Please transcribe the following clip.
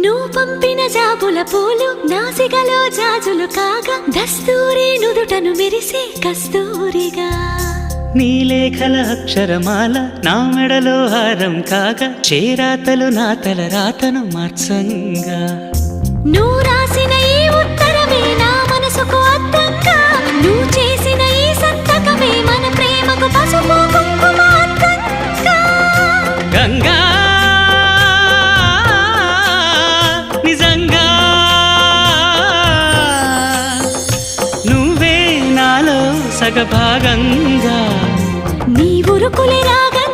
నువ్వు పంపిన జాబుల పూలు నాసికలో జాజులు కాగా దస్తూరి నుదుటను మెరిసే కస్తూరిగా నీలేఖల అక్షరమాల నా మెడలో హారం కాగా చేరాతలు నా తల రాతను మార్చంగా నువ్వు రాసిన ఈ ఉత్తరమే నా మనసుకు అర్థంగా నువ్వు చేసిన ఈ సంతకమే మన ప్రేమకు పసుపు కుంకుమ అర్థంగా గంగా నిజంగా నువ్వే నాలో సగభాగంగా నీ ఉరుకులే రాగా